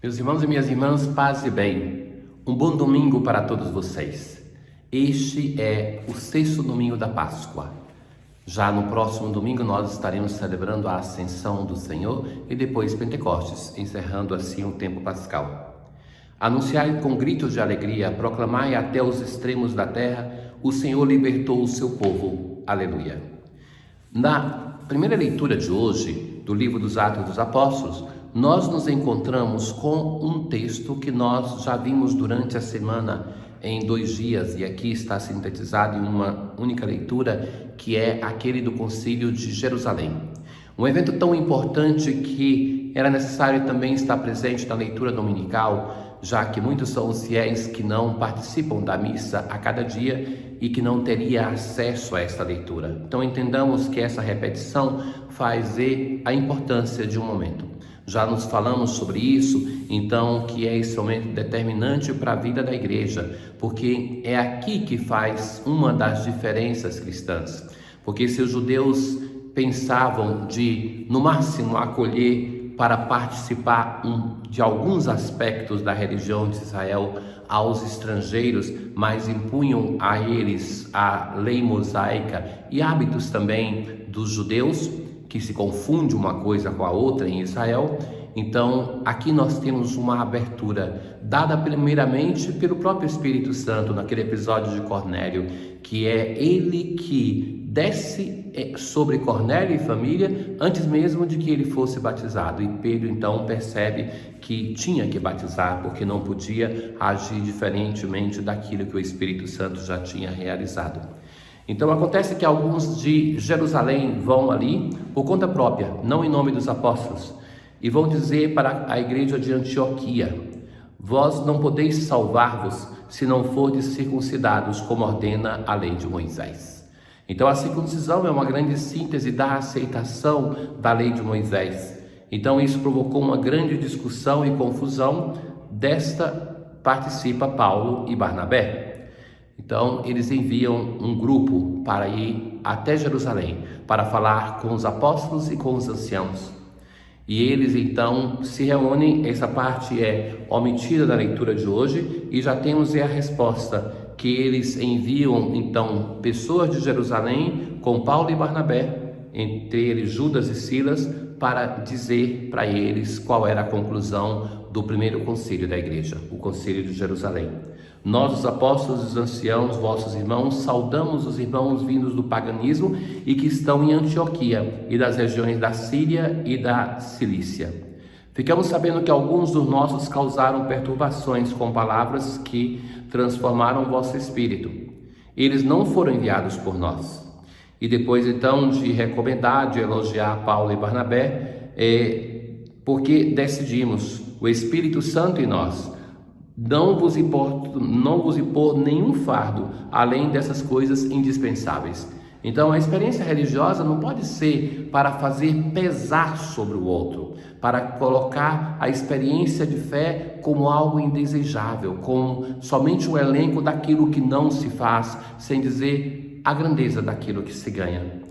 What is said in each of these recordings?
Meus irmãos e minhas irmãs, paz e bem. Um bom domingo para todos vocês. Este é o sexto domingo da Páscoa. Já no próximo domingo nós estaremos celebrando a Ascensão do Senhor e depois Pentecostes, encerrando assim o tempo pascal. Anunciai com gritos de alegria, proclamai até os extremos da terra, o Senhor libertou o seu povo. Aleluia. Na primeira leitura de hoje, do livro dos Atos dos Apóstolos, nós nos encontramos com um texto que nós já vimos durante a semana em 2 dias, e aqui está sintetizado em uma única leitura, que é aquele do Concílio de Jerusalém. Um evento tão importante que era necessário também estar presente na leitura dominical, já que muitos são os fiéis que não participam da missa a cada dia e que não teria acesso a esta leitura. Então entendamos que essa repetição faz ver a importância de um momento. Já nos falamos sobre isso, então, que é esse momento determinante para a vida da igreja, porque é aqui que faz uma das diferenças cristãs. Porque se os judeus pensavam de, no máximo, acolher para participar de alguns aspectos da religião de Israel aos estrangeiros, mas impunham a eles a lei mosaica e hábitos também dos judeus, que se confunde uma coisa com a outra em Israel. Então aqui nós temos uma abertura dada primeiramente pelo próprio Espírito Santo naquele episódio de Cornélio, que é ele que desce sobre Cornélio e família antes mesmo de que ele fosse batizado, e Pedro então percebe que tinha que batizar porque não podia agir diferentemente daquilo que o Espírito Santo já tinha realizado. Então acontece que alguns de Jerusalém vão ali por conta própria, não em nome dos apóstolos, e vão dizer para a igreja de Antioquia: vós não podeis salvar-vos se não fordes circuncidados, como ordena a lei de Moisés. Então a circuncisão é uma grande síntese da aceitação da lei de Moisés. Então isso provocou uma grande discussão e confusão. Desta participa Paulo e Barnabé. Então eles enviam um grupo para ir até Jerusalém, para falar com os apóstolos e com os anciãos. E eles então se reúnem. Essa parte é omitida da leitura de hoje, e já temos a resposta, que eles enviam então pessoas de Jerusalém com Paulo e Barnabé, entre eles Judas e Silas, para dizer para eles qual era a conclusão do primeiro concílio da igreja, o concílio de Jerusalém. Nós, os apóstolos e os anciãos, vossos irmãos, saudamos os irmãos vindos do paganismo e que estão em Antioquia e das regiões da Síria e da Cilícia. Ficamos sabendo que alguns dos nossos causaram perturbações com palavras que transformaram vosso espírito. Eles não foram enviados por nós. E depois então de recomendar, de elogiar Paulo e Barnabé, porque decidimos, o Espírito Santo em nós, não vos impor nenhum fardo além dessas coisas indispensáveis. Então a experiência religiosa não pode ser para fazer pesar sobre o outro, para colocar a experiência de fé como algo indesejável, como somente um elenco daquilo que não se faz, sem dizer a grandeza daquilo que se ganha.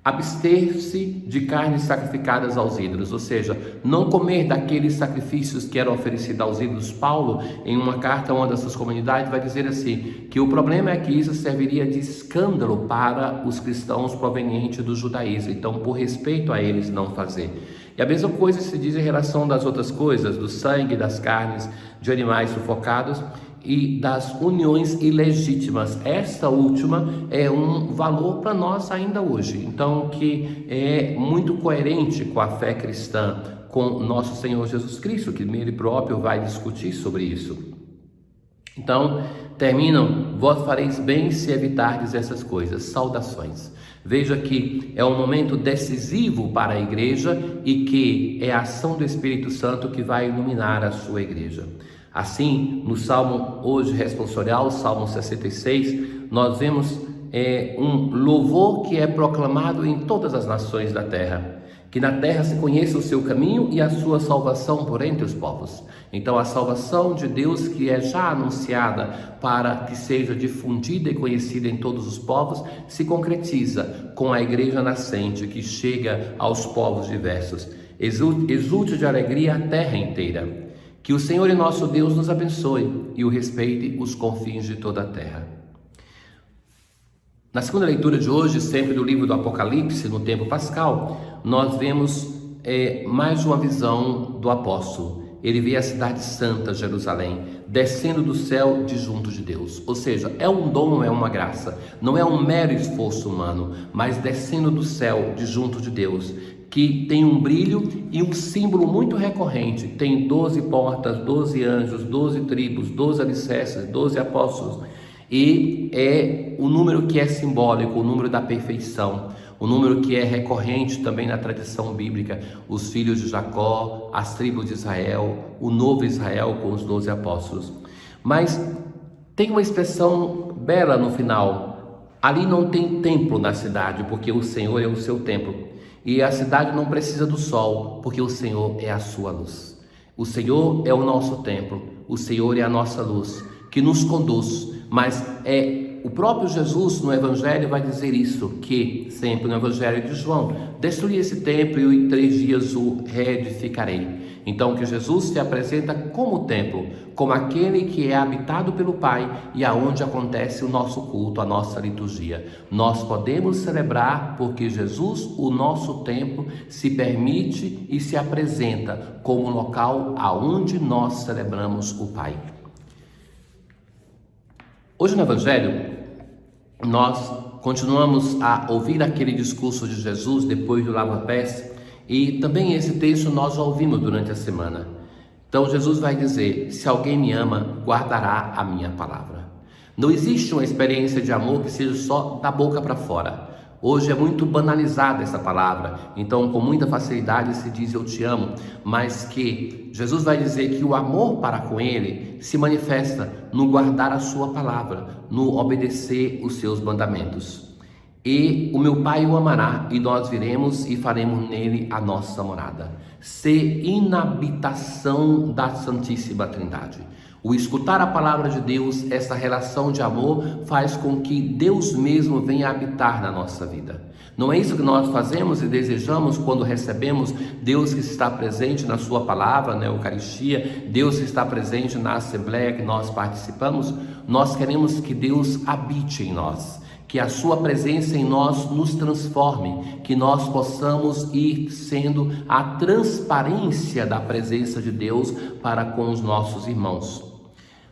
Abster-se de carnes sacrificadas aos ídolos, ou seja, não comer daqueles sacrifícios que eram oferecidos aos ídolos. Paulo, em uma carta a uma das suas comunidades, vai dizer assim, que o problema é que isso serviria de escândalo para os cristãos provenientes do judaísmo, então por respeito a eles não fazer. E a mesma coisa se diz em relação das outras coisas, do sangue, das carnes, de animais sufocados e das uniões ilegítimas. Esta última é um valor para nós ainda hoje, então que é muito coerente com a fé cristã, com nosso Senhor Jesus Cristo, que ele próprio vai discutir sobre isso. Então terminam: vós fareis bem se evitardes essas coisas. Saudações. Veja que é um momento decisivo para a igreja e que é a ação do Espírito Santo que vai iluminar a sua igreja. Assim, no Salmo hoje responsorial, Salmo 66, nós vemos um louvor que é proclamado em todas as nações da terra. Que na terra se conheça o seu caminho e a sua salvação por entre os povos. Então a salvação de Deus, que é já anunciada para que seja difundida e conhecida em todos os povos, se concretiza com a igreja nascente que chega aos povos diversos. Exulte de alegria a terra inteira. Que o Senhor e nosso Deus nos abençoe e o respeite os confins de toda a terra. Na segunda leitura de hoje, sempre do livro do Apocalipse, no tempo pascal, nós vemos mais uma visão do apóstolo. Ele vê a cidade santa, Jerusalém, descendo do céu de junto de Deus. Ou seja, é um dom, é uma graça, não é um mero esforço humano, mas descendo do céu de junto de Deus, que tem um brilho e um símbolo muito recorrente. Tem 12 portas, 12 anjos, 12 tribos, 12 alicerces, 12 apóstolos. E é o número que é simbólico, o número da perfeição, o número que é recorrente também na tradição bíblica, os filhos de Jacó, as tribos de Israel, o novo Israel com os 12 apóstolos. Mas tem uma expressão bela no final: ali não tem templo na cidade, porque o Senhor é o seu templo. E a cidade não precisa do sol, porque o Senhor é a sua luz. O Senhor é o nosso templo, o Senhor é a nossa luz, que nos conduz. Mas o próprio Jesus no Evangelho vai dizer isso, que sempre no Evangelho de João: destruí esse templo e em 3 dias o reedificarei. Então que Jesus se apresenta como templo, como aquele que é habitado pelo Pai e aonde acontece o nosso culto, a nossa liturgia. Nós podemos celebrar porque Jesus, o nosso templo, se permite e se apresenta como local aonde nós celebramos o Pai. Hoje no Evangelho, nós continuamos a ouvir aquele discurso de Jesus depois do lava-pés, e também esse texto nós já ouvimos durante a semana. Então Jesus vai dizer: se alguém me ama, guardará a minha palavra. Não existe uma experiência de amor que seja só da boca para fora. Hoje é muito banalizada essa palavra, então com muita facilidade se diz eu te amo, mas que Jesus vai dizer que o amor para com ele se manifesta no guardar a sua palavra, no obedecer os seus mandamentos. E o meu Pai o amará, e nós viremos e faremos nele a nossa morada. Ser inabitação da Santíssima Trindade. O escutar a palavra de Deus, essa relação de amor, faz com que Deus mesmo venha habitar na nossa vida. Não é isso que nós fazemos e desejamos quando recebemos Deus que está presente na sua palavra, na Eucaristia, Deus que está presente na Assembleia que nós participamos? Nós queremos que Deus habite em nós, que a sua presença em nós nos transforme, que nós possamos ir sendo a transparência da presença de Deus para com os nossos irmãos.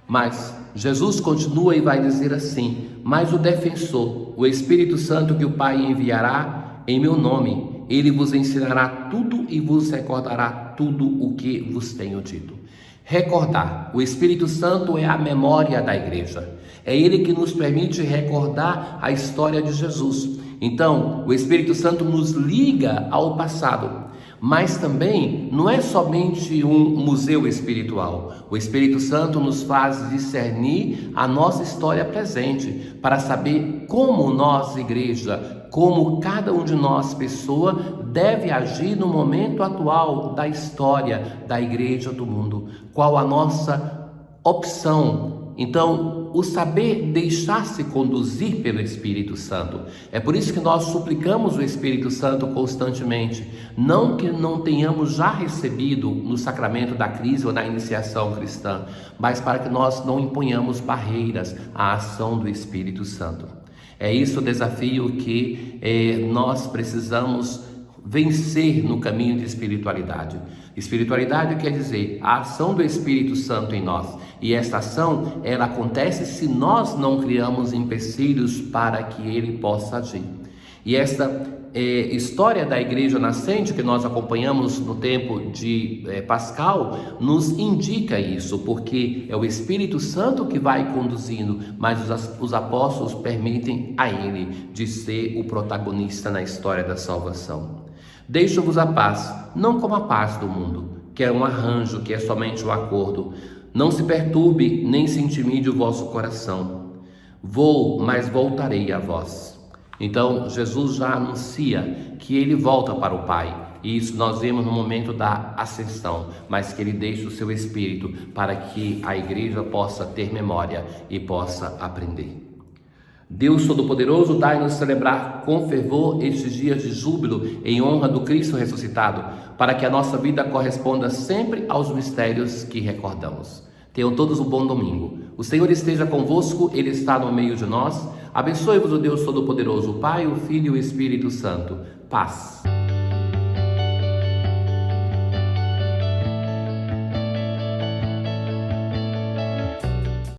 Mas Jesus continua e vai dizer assim: mas o defensor, o Espírito Santo que o Pai enviará em meu nome, ele vos ensinará tudo e vos recordará tudo o que vos tenho dito. Recordar, o Espírito Santo é a memória da igreja. É ele que nos permite recordar a história de Jesus. Então, o Espírito Santo nos liga ao passado. Mas também não é somente um museu espiritual. O Espírito Santo nos faz discernir a nossa história presente, para saber como nós, igreja, como cada um de nós, pessoa, deve agir no momento atual da história da igreja do mundo. Qual a nossa opção? Então, o saber deixar-se conduzir pelo Espírito Santo. É por isso que nós suplicamos o Espírito Santo constantemente. Não que não tenhamos já recebido no sacramento da crise ou na iniciação cristã, mas para que nós não imponhamos barreiras à ação do Espírito Santo. É isso o desafio que nós precisamos vencer no caminho de espiritualidade. Espiritualidade quer dizer a ação do Espírito Santo em nós. E esta ação, ela acontece se nós não criamos empecilhos para que ele possa agir. E esta história da igreja nascente que nós acompanhamos no tempo de Pascal nos indica isso, porque é o Espírito Santo que vai conduzindo, mas os apóstolos permitem a ele de ser o protagonista na história da salvação. Deixo-vos a paz, não como a paz do mundo, que é um arranjo, que é somente um acordo. Não se perturbe, nem se intimide o vosso coração. Vou, mas voltarei a vós. Então, Jesus já anuncia que ele volta para o Pai. E isso nós vemos no momento da ascensão, mas que ele deixa o seu Espírito para que a igreja possa ter memória e possa aprender. Deus Todo-Poderoso, dai-nos celebrar com fervor estes dias de júbilo em honra do Cristo ressuscitado, para que a nossa vida corresponda sempre aos mistérios que recordamos. Tenham todos um bom domingo. O Senhor esteja convosco, Ele está no meio de nós. Abençoe-vos o Deus Todo-Poderoso, o Pai, o Filho e o Espírito Santo. Paz.